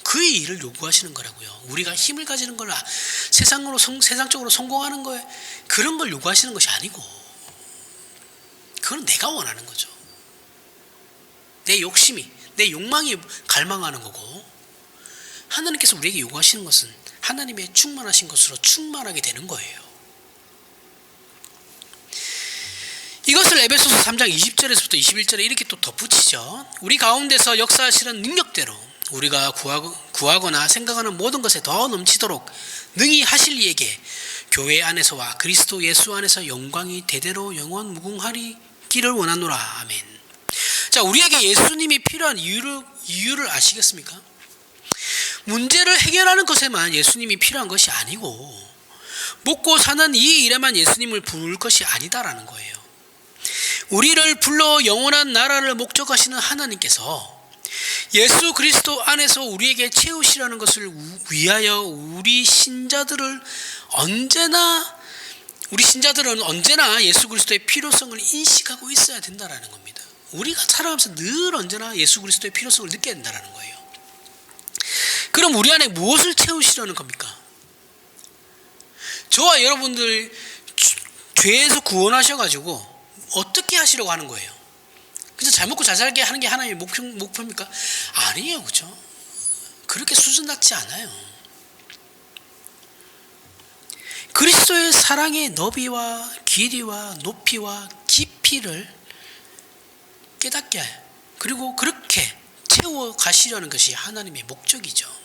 그의 일을 요구하시는 거라고요. 우리가 힘을 가지는 걸 세상적으로 성공하는 거에 그런 걸 요구하시는 것이 아니고 그건 내가 원하는 거죠. 내 욕심이, 내 욕망이 갈망하는 거고 하나님께서 우리에게 요구하시는 것은 하나님의 충만하신 것으로 충만하게 되는 거예요. 이것을 에베소서 3장 20절에서부터 21절에 이렇게 또 덧붙이죠. 우리 가운데서 역사하시는 능력대로 우리가 구하거나 생각하는 모든 것에 더 넘치도록 능히 하실 이에게 교회 안에서와 그리스도 예수 안에서 영광이 대대로 영원 무궁하리기를 원하노라. 아멘. 자, 우리에게 예수님이 필요한 이유를 아시겠습니까? 문제를 해결하는 것에만 예수님이 필요한 것이 아니고 먹고 사는 이 일에만 예수님을 부를 것이 아니다라는 거예요. 우리를 불러 영원한 나라를 목적하시는 하나님께서 예수 그리스도 안에서 우리에게 채우시라는 것을 위하여 우리 신자들은 언제나 예수 그리스도의 필요성을 인식하고 있어야 된다라는 겁니다. 우리가 살아가면서 늘 언제나 예수 그리스도의 필요성을 느껴야 된다라는 거예요. 그럼 우리 안에 무엇을 채우시려는 겁니까? 저와 여러분들 죄에서 구원하셔가지고 어떻게 하시려고 하는 거예요? 그래서 잘 먹고 잘 살게 하는 게 하나님의 목표입니까? 아니에요. 그죠? 그렇게 수준 낮지 않아요. 그리스도의 사랑의 너비와 길이와 높이와 깊이를 깨닫게 해요. 그리고 그렇게 채워 가시려는 것이 하나님의 목적이죠.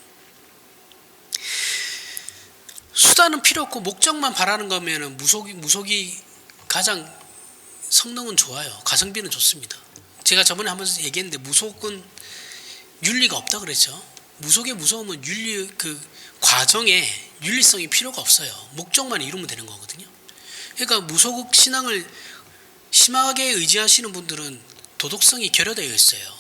수단은 필요 없고 목적만 바라는 거면 무속이 가장 성능은 좋아요. 가성비는 좋습니다. 제가 저번에 한번 얘기했는데 무속은 윤리가 없다 그랬죠. 무속의 무서움은 과정에 윤리성이 필요가 없어요. 목적만 이루면 되는 거거든요. 그러니까 무속 신앙을 심하게 의지하시는 분들은 도덕성이 결여되어 있어요.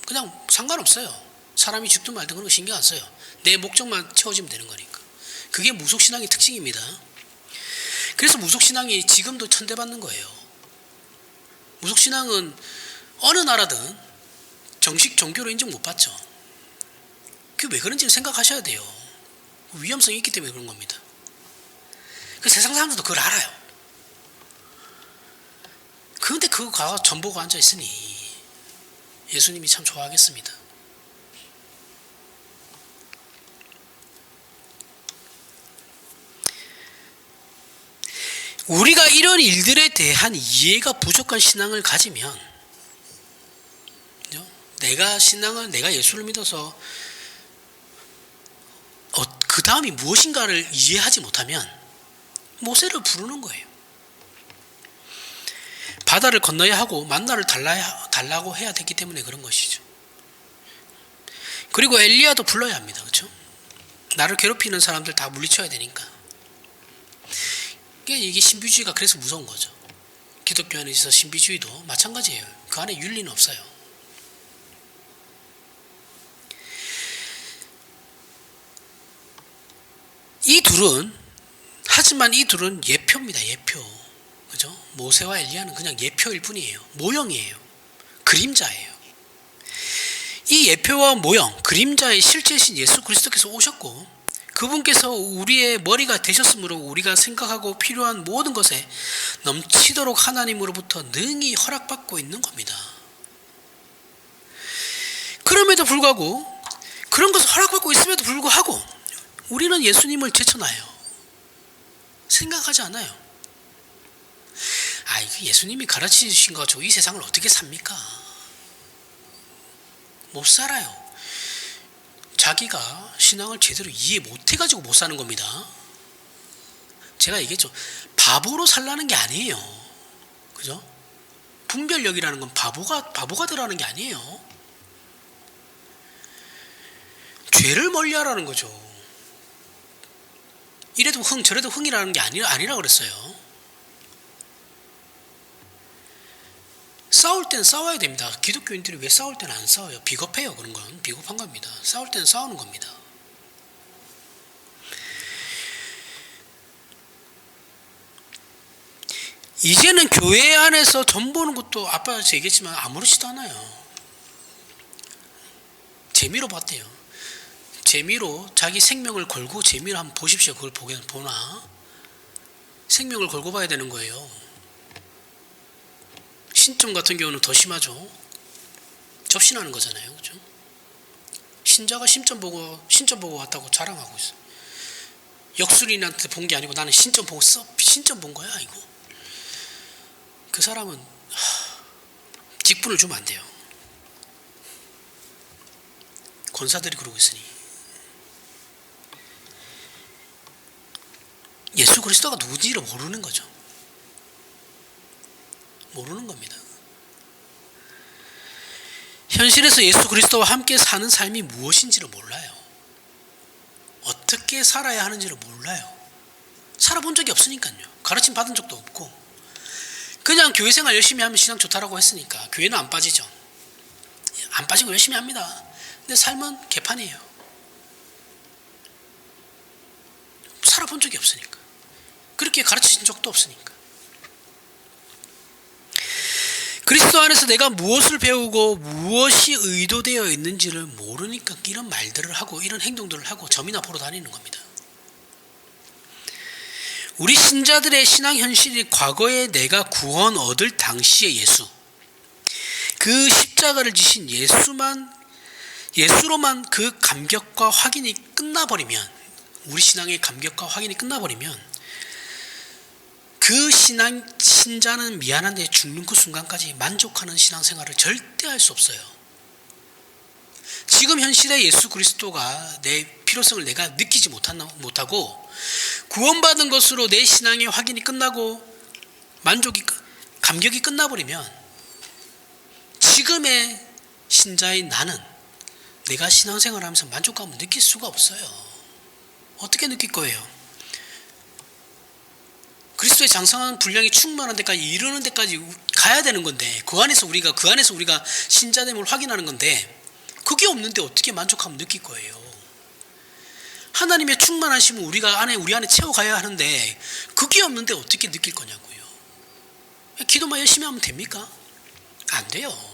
그냥 상관없어요. 사람이 죽든 말든 그런 거 신경 안 써요. 내 목적만 채워지면 되는 거니까. 그게 무속신앙의 특징입니다. 그래서 무속신앙이 지금도 천대받는 거예요. 무속신앙은 어느 나라든 정식 종교로 인정 못 받죠. 그게 왜 그런지를 생각하셔야 돼요. 위험성이 있기 때문에 그런 겁니다. 그 세상 사람들도 그걸 알아요. 그런데 그거 전보고 앉아있으니 예수님이 참 좋아하겠습니다. 우리가 이런 일들에 대한 이해가 부족한 신앙을 가지면, 내가 예수를 믿어서 그 다음이 무엇인가를 이해하지 못하면 모세를 부르는 거예요. 바다를 건너야 하고 만나를 달라고 해야 되기 때문에 그런 것이죠. 그리고 엘리야도 불러야 합니다. 그렇죠? 나를 괴롭히는 사람들 다 물리쳐야 되니까. 이게 신비주의가 그래서 무서운 거죠. 기독교 안에 있어서 신비주의도 마찬가지예요. 그 안에 윤리는 없어요. 하지만 이 둘은 예표입니다. 예표. 그죠? 모세와 엘리야는 그냥 예표일 뿐이에요. 모형이에요. 그림자예요. 이 예표와 모형, 그림자의 실제신 예수 그리스도께서 오셨고, 그분께서 우리의 머리가 되셨으므로 우리가 생각하고 필요한 모든 것에 넘치도록 하나님으로부터 능히 허락받고 있는 겁니다. 그럼에도 불구하고, 그런 것을 허락받고 있음에도 불구하고 우리는 예수님을 제쳐놔요. 생각하지 않아요. 예수님이 가르치신 거 가지고 이 세상을 어떻게 삽니까? 못 살아요. 자기가 신앙을 제대로 이해 못해가지고 못 사는 겁니다. 제가 얘기했죠. 바보로 살라는 게 아니에요. 그죠? 분별력이라는 건 바보가 되라는 게 아니에요. 죄를 멀리하라는 거죠. 이래도 흥 저래도 흥이라는 게 아니라 그랬어요. 싸울 땐 싸워야 됩니다. 기독교인들이 왜 싸울 때는 안 싸워요? 비겁해요. 그런 건 비겁한 겁니다. 싸울 때는 싸우는 겁니다. 이제는 교회 안에서 전 보는 것도 아빠한테 얘기했지만 아무렇지도 않아요. 재미로 봤대요. 재미로 자기 생명을 걸고 재미로 한번 보십시오. 그걸 보나? 생명을 걸고 봐야 되는 거예요. 신점 같은 경우는 더 심하죠. 접신하는 거잖아요. 그죠? 신자가 신점 보고 왔다고 자랑하고 있어. 역술인한테 본 게 아니고 나는 신점 본 거야 이거. 그 사람은 직분을 주면 안 돼요. 권사들이 그러고 있으니. 예수 그리스도가 누군지를 모르는 거죠. 모르는 겁니다. 현실에서 예수 그리스도와 함께 사는 삶이 무엇인지를 몰라요. 어떻게 살아야 하는지를 몰라요. 살아본 적이 없으니까요. 가르침 받은 적도 없고 그냥 교회 생활 열심히 하면 신앙 좋다라고 했으니까 교회는 안 빠지죠. 안 빠지고 열심히 합니다. 근데 삶은 개판이에요. 살아본 적이 없으니까. 그렇게 가르치신 적도 없으니까. 그리스도 안에서 내가 무엇을 배우고 무엇이 의도되어 있는지를 모르니까 이런 말들을 하고 이런 행동들을 하고 점이나 보러 다니는 겁니다. 우리 신자들의 신앙 현실이 과거에 내가 구원 얻을 당시의 예수, 그 십자가를 지신 예수로만 그 감격과 확인이 끝나버리면, 우리 신앙의 감격과 확인이 끝나버리면 그 신자는 미안한데 죽는 그 순간까지 만족하는 신앙생활을 절대 할 수 없어요. 지금 현실의 예수 그리스도가 내 필요성을 내가 느끼지 못하고 구원받은 것으로 내 신앙의 확인이 끝나고 감격이 끝나버리면 지금의 신자인 나는 내가 신앙생활을 하면서 만족감을 느낄 수가 없어요. 어떻게 느낄 거예요? 그리스도의 장성한 분량이 충만한 데까지 이르는 데까지 가야 되는 건데, 그 안에서 우리가 신자됨을 확인하는 건데, 그게 없는데 어떻게 만족함을 느낄 거예요? 하나님의 충만하심을 우리 안에 채워가야 하는데 그게 없는데 어떻게 느낄 거냐고요. 기도만 열심히 하면 됩니까? 안 돼요.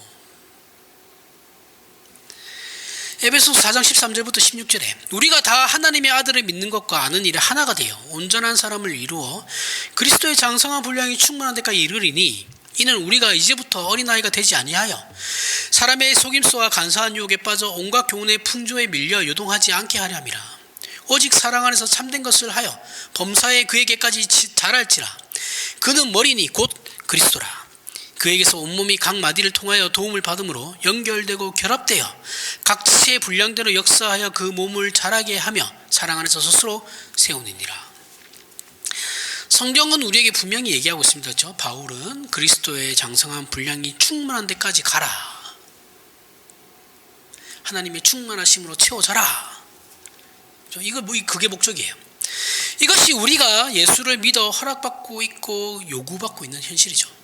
에베소서 4장 13절부터 16절에 우리가 다 하나님의 아들을 믿는 것과 아는 일에 하나가 되어 온전한 사람을 이루어 그리스도의 장성한 분량이 충만한 데까지 이르리니, 이는 우리가 이제부터 어린아이가 되지 아니하여 사람의 속임수와 간사한 유혹에 빠져 온갖 교훈의 풍조에 밀려 요동하지 않게 하려 함이라. 오직 사랑 안에서 참된 것을 하여 범사에 그에게까지 자랄지라. 그는 머리니 곧 그리스도라. 그에게서 온몸이 각 마디를 통하여 도움을 받음으로 연결되고 결합되어 각체의 분량대로 역사하여 그 몸을 자라게 하며 사랑 안에서 스스로 세우느니라. 성경은 우리에게 분명히 얘기하고 있습니다. 그렇죠? 바울은 그리스도의 장성한 분량이 충만한 데까지 가라. 하나님의 충만하심으로 채워져라. 그게 목적이에요. 이것이 우리가 예수를 믿어 허락받고 있고 요구받고 있는 현실이죠.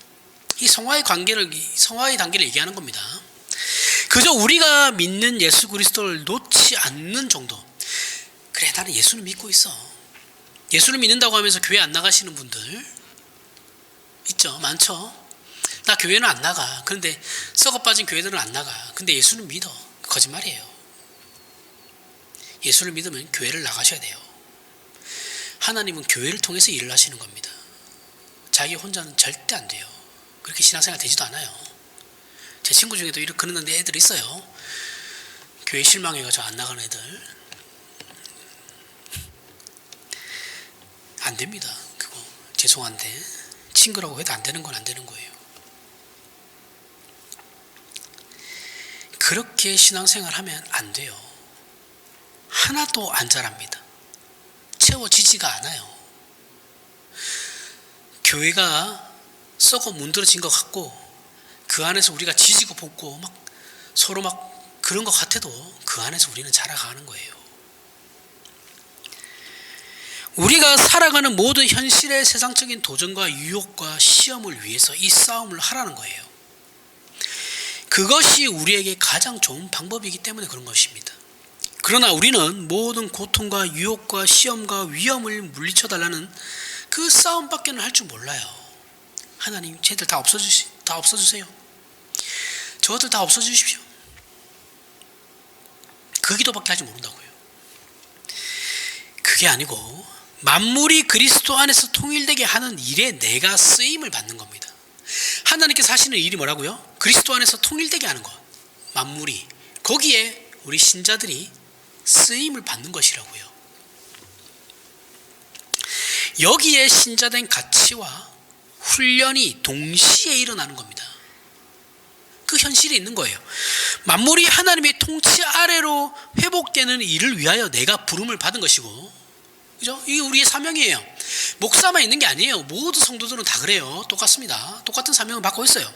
이 성화의 단계를 얘기하는 겁니다. 그저 우리가 믿는 예수 그리스도를 놓지 않는 정도. 그래, 나는 예수를 믿고 있어. 예수를 믿는다고 하면서 교회 안 나가시는 분들 있죠, 많죠. 나 교회는 안 나가. 그런데 썩어 빠진 교회들은 안 나가. 근데 예수는 믿어. 거짓말이에요. 예수를 믿으면 교회를 나가셔야 돼요. 하나님은 교회를 통해서 일을 하시는 겁니다. 자기 혼자는 절대 안 돼요. 그렇게 신앙생활 되지도 않아요. 제 친구 중에도 그런 애들 있어요. 교회 실망해가지고 안 나가는 애들. 안 됩니다. 그거 죄송한데 친구라고 해도 안 되는 건 안 되는 거예요. 그렇게 신앙생활 하면 안 돼요. 하나도 안 자랍니다. 채워지지가 않아요. 교회가 썩어 문드러진 것 같고 그 안에서 우리가 지지고 볶고 서로 그런 것 같아도 그 안에서 우리는 자라가는 거예요. 우리가 살아가는 모든 현실의 세상적인 도전과 유혹과 시험을 위해서 이 싸움을 하라는 거예요. 그것이 우리에게 가장 좋은 방법이기 때문에 그런 것입니다. 그러나 우리는 모든 고통과 유혹과 시험과 위험을 물리쳐달라는 그 싸움밖에는 할 줄 몰라요. 하나님, 쟤들 다 없어주세요. 저들 다 없어주십시오. 그 기도밖에 하지 모른다고요. 그게 아니고 만물이 그리스도 안에서 통일되게 하는 일에 내가 쓰임을 받는 겁니다. 하나님께서 하시는 일이 뭐라고요? 그리스도 안에서 통일되게 하는 것. 만물이. 거기에 우리 신자들이 쓰임을 받는 것이라고요. 여기에 신자된 가치와 훈련이 동시에 일어나는 겁니다. 그 현실이 있는 거예요. 만물이 하나님의 통치 아래로 회복되는 일을 위하여 내가 부름을 받은 것이고, 그죠? 이게 우리의 사명이에요. 목사만 있는 게 아니에요. 모든 성도들은 다 그래요. 똑같습니다. 똑같은 사명을 받고 있어요.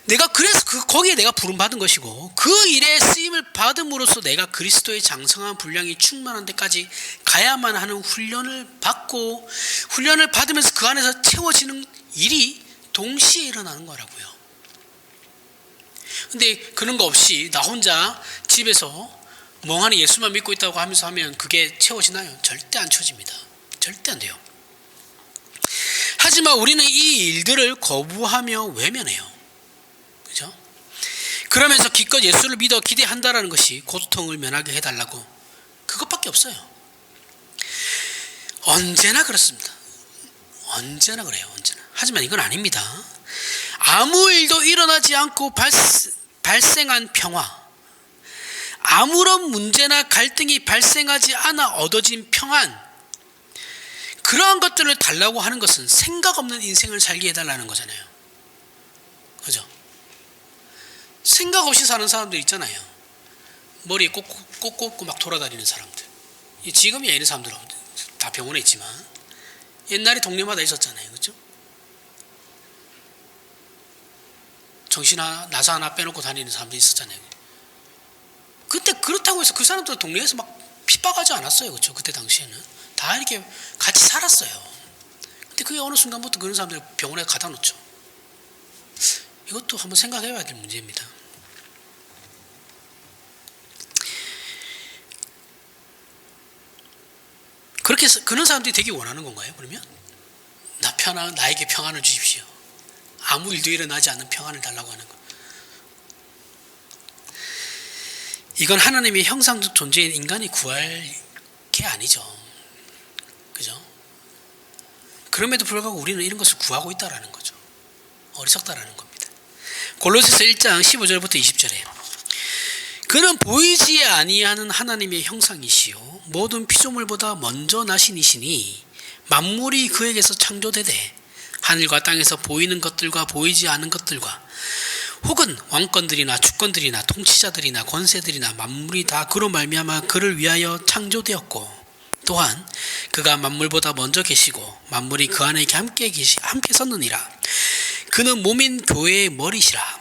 내가 그래서 거기에 내가 부름 받은 것이고, 그 일에 쓰임을 받음으로써 내가 그리스도의 장성한 분량이 충만한 데까지 가야만 하는 훈련을 받고, 훈련을 받으면서 그 안에서 채워지는 일이 동시에 일어나는 거라고요. 근데 그런 거 없이 나 혼자 집에서 멍하니 예수만 믿고 있다고 하면서 하면 그게 채워지나요? 절대 안 채워집니다. 절대 안 돼요. 하지만 우리는 이 일들을 거부하며 외면해요. 그죠? 그러면서 기껏 예수를 믿어 기대한다라는 것이 고통을 면하게 해달라고, 그것밖에 없어요. 언제나 그렇습니다. 언제나 그래요. 언제나. 하지만 이건 아닙니다. 아무 일도 일어나지 않고 발생한 평화, 아무런 문제나 갈등이 발생하지 않아 얻어진 평안, 그러한 것들을 달라고 하는 것은 생각 없는 인생을 살게 해달라는 거잖아요. 그죠? 생각 없이 사는 사람들 있잖아요. 머리에 꼭 꽂고 막 돌아다니는 사람들. 지금이야 이런 사람들은 다 병원에 있지만 옛날에 동네마다 있었잖아요. 그죠? 정신 나사 하나 빼놓고 다니는 사람들이 있었잖아요. 그때 그렇다고 해서 그 사람들 동네에서 막 핍박하지 않았어요. 그렇죠? 그때 당시에는 다 이렇게 같이 살았어요. 근데 그게 어느 순간부터 그런 사람들 병원에 가다 놓죠. 이것도 한번 생각해 봐야 될 문제입니다. 그렇게 해서 그런 사람들이 되게 원하는 건가요? 그러면 나에게 평안을 주십시오. 아무 일도 일어나지 않는 평안을 달라고 하는 것. 이건 하나님의 형상적 존재인 인간이 구할 게 아니죠. 그죠? 그럼에도 불구하고 우리는 이런 것을 구하고 있다라는 거죠. 어리석다라는 겁니다. 골로새서 1장 15절부터 20절에 그는 보이지 아니하는 하나님의 형상이시요 모든 피조물보다 먼저 나신 이시니 만물이 그에게서 창조되되 하늘과 땅에서 보이는 것들과 보이지 않는 것들과 혹은 왕권들이나 주권들이나 통치자들이나 권세들이나 만물이 다 그로 말미암아 그를 위하여 창조되었고 또한 그가 만물보다 먼저 계시고 만물이 그 안에 함께 섰느니라. 그는 몸인 교회의 머리시라.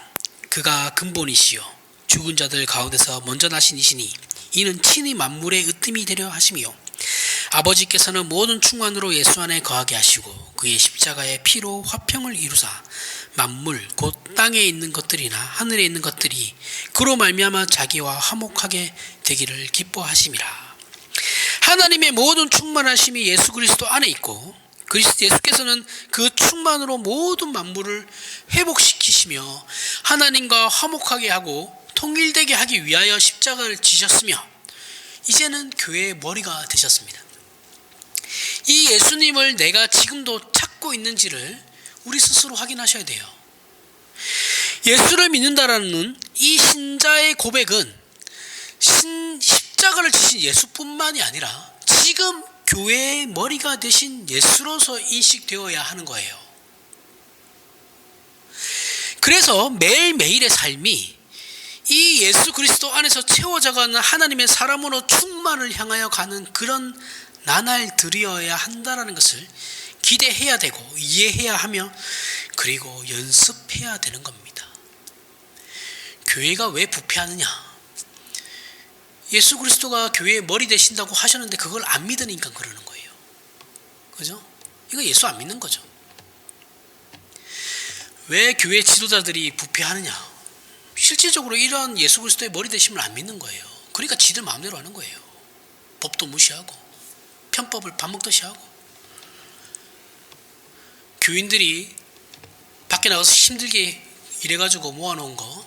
그가 근본이시요 죽은 자들 가운데서 먼저 나신 이시니 이는 친히 만물의 으뜸이 되려 하심이요 아버지께서는 모든 충만으로 예수 안에 거하게 하시고 그의 십자가의 피로 화평을 이루사 만물 곧 땅에 있는 것들이나 하늘에 있는 것들이 그로 말미암아 자기와 화목하게 되기를 기뻐하심이라. 하나님의 모든 충만하심이 예수 그리스도 안에 있고 예수께서는 그 충만으로 모든 만물을 회복시키시며 하나님과 화목하게 하고 통일되게 하기 위하여 십자가를 지셨으며 이제는 교회의 머리가 되셨습니다. 이 예수님을 내가 지금도 찾고 있는지를 우리 스스로 확인하셔야 돼요. 예수를 믿는다라는 이 신자의 고백은 십자가를 지신 예수뿐만이 아니라 지금 교회의 머리가 되신 예수로서 인식되어야 하는 거예요. 그래서 매일매일의 삶이 이 예수 그리스도 안에서 채워져가는 하나님의 사람으로 충만을 향하여 가는 그런 나날들이어야 한다는 것을 기대해야 되고 이해해야 하며 그리고 연습해야 되는 겁니다. 교회가 왜 부패하느냐? 예수 그리스도가 교회의 머리 되신다고 하셨는데 그걸 안 믿으니까 그러는 거예요. 그죠? 이거 예수 안 믿는 거죠. 왜 교회 지도자들이 부패하느냐? 실질적으로 이러한 예수 그리스도의 머리 되심을 안 믿는 거예요. 그러니까 지들 마음대로 하는 거예요. 법도 무시하고 편법을 밥 먹듯이 하고 교인들이 밖에 나가서 힘들게 일해가지고 모아놓은 거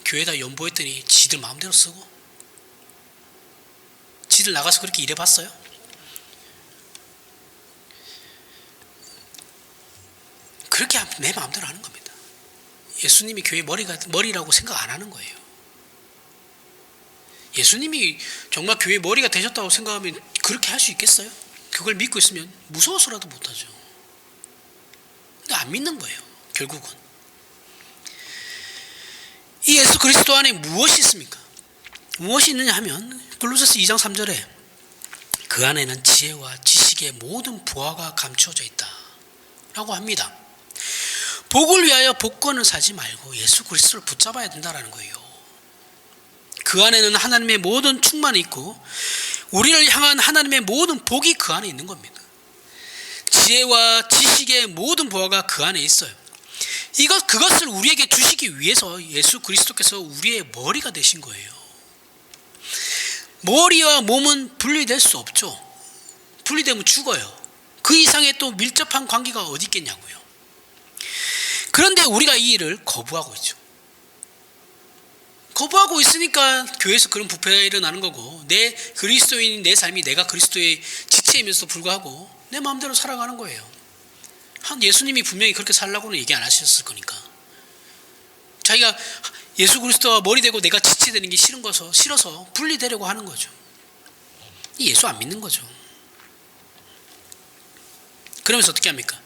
교회에다 연보했더니 지들 마음대로 쓰고 지들 나가서 그렇게 일해봤어요? 그렇게 내 마음대로 하는 겁니다. 예수님이 교회 머리라고 생각 안 하는 거예요. 예수님이 정말 교회 머리가 되셨다고 생각하면 그렇게 할 수 있겠어요? 그걸 믿고 있으면 무서워서라도 못하죠. 근데 안 믿는 거예요. 결국은 이 예수 그리스도 안에 무엇이 있습니까? 무엇이 있느냐 하면 골로새서 2장 3절에 그 안에는 지혜와 지식의 모든 부하가 감추어져 있다 라고 합니다. 복을 위하여 복권을 사지 말고 예수 그리스도를 붙잡아야 된다는 거예요. 그 안에는 하나님의 모든 충만이 있고 우리를 향한 하나님의 모든 복이 그 안에 있는 겁니다. 지혜와 지식의 모든 부하가 그 안에 있어요. 그것을 우리에게 주시기 위해서 예수 그리스도께서 우리의 머리가 되신 거예요. 머리와 몸은 분리될 수 없죠. 분리되면 죽어요. 그 이상의 또 밀접한 관계가 어디 있겠냐고요. 그런데 우리가 이 일을 거부하고 있죠. 거부하고 있으니까 교회에서 그런 부패가 일어나는 거고 내 그리스도인인 내 삶이 내가 그리스도의 지체이면서도 불구하고 내 마음대로 살아가는 거예요. 예수님이 분명히 그렇게 살라고는 얘기 안 하셨을 거니까. 자기가 예수 그리스도와 머리 대고 내가 지체되는 게 싫어서 분리되려고 하는 거죠. 예수 안 믿는 거죠. 그러면서 어떻게 합니까?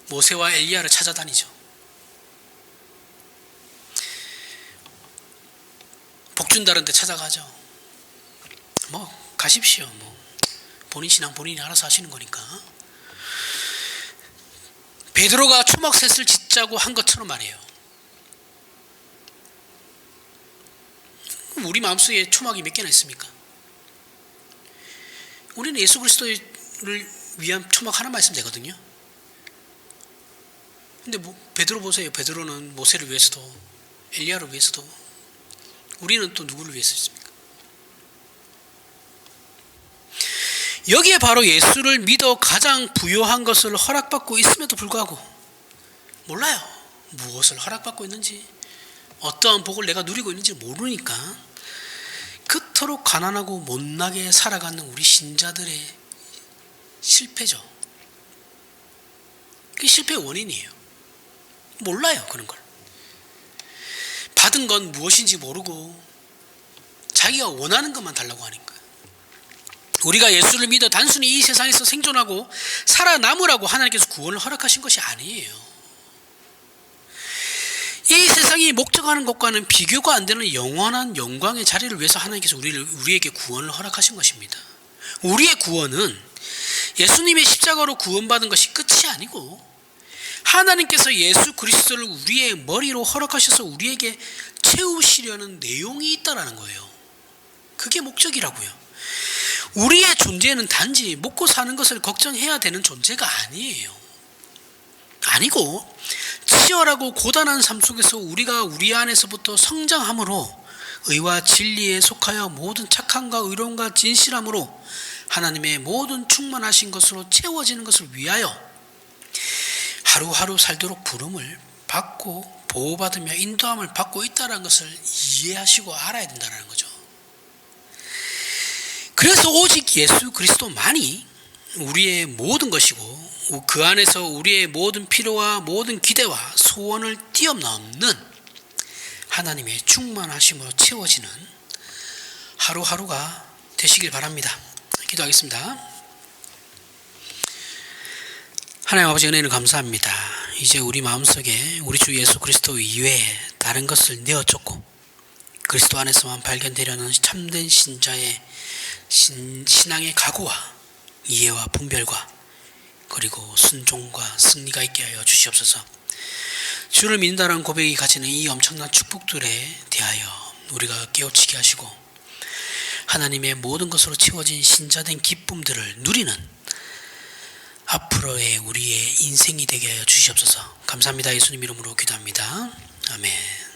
모세와 엘리야를 찾아다니죠. 복준다는 데 찾아가죠. 가십시오. 본인 신앙 본인이 알아서 하시는 거니까. 베드로가 초막셋을 짓자고 한 것처럼 말이에요. 우리 마음속에 초막이 몇 개나 있습니까? 우리는 예수 그리스도를 위한 초막 하나만 있으면 되거든요. 근데 베드로 보세요. 베드로는 모세를 위해서도 엘리야를 위해서도, 우리는 또 누구를 위해서 있습니까? 여기에 바로 예수를 믿어 가장 부요한 것을 허락받고 있음에도 불구하고 몰라요. 무엇을 허락받고 있는지, 어떠한 복을 내가 누리고 있는지 모르니까 그토록 가난하고 못나게 살아가는 우리 신자들의 실패죠. 그게 실패의 원인이에요. 몰라요, 그런 걸. 받은 건 무엇인지 모르고 자기가 원하는 것만 달라고 하니까. 우리가 예수를 믿어 단순히 이 세상에서 생존하고 살아남으라고 하나님께서 구원을 허락하신 것이 아니에요. 이 세상이 목적하는 것과는 비교가 안 되는 영원한 영광의 자리를 위해서 하나님께서 우리에게 구원을 허락하신 것입니다. 우리의 구원은 예수님의 십자가로 구원받은 것이 끝이 아니고 하나님께서 예수 그리스도를 우리의 머리로 허락하셔서 우리에게 채우시려는 내용이 있다라는 거예요. 그게 목적이라고요. 우리의 존재는 단지 먹고 사는 것을 걱정해야 되는 존재가 아니고 치열하고 고단한 삶 속에서 우리가 우리 안에서부터 성장함으로 의와 진리에 속하여 모든 착함과 의로움과 진실함으로 하나님의 모든 충만하신 것으로 채워지는 것을 위하여 하루하루 살도록 부름을 받고 보호받으며 인도함을 받고 있다는 것을 이해하시고 알아야 된다는 거죠. 그래서 오직 예수 그리스도만이 우리의 모든 것이고 그 안에서 우리의 모든 필요와 모든 기대와 소원을 뛰어넘는 하나님의 충만하심으로 채워지는 하루하루가 되시길 바랍니다. 기도하겠습니다. 하나님 아버지, 은혜를 감사합니다. 이제 우리 마음속에 우리 주 예수 그리스도 이외에 다른 것을 내어쫓고 그리스도 안에서만 발견되려는 참된 신자의 신앙의 각오와 이해와 분별과 그리고 순종과 승리가 있게 하여 주시옵소서. 주를 믿는다는 고백이 가지는 이 엄청난 축복들에 대하여 우리가 깨우치게 하시고 하나님의 모든 것으로 채워진 신자된 기쁨들을 누리는 앞으로의 우리의 인생이 되게 하여 주시옵소서. 감사합니다. 예수님 이름으로 기도합니다. 아멘.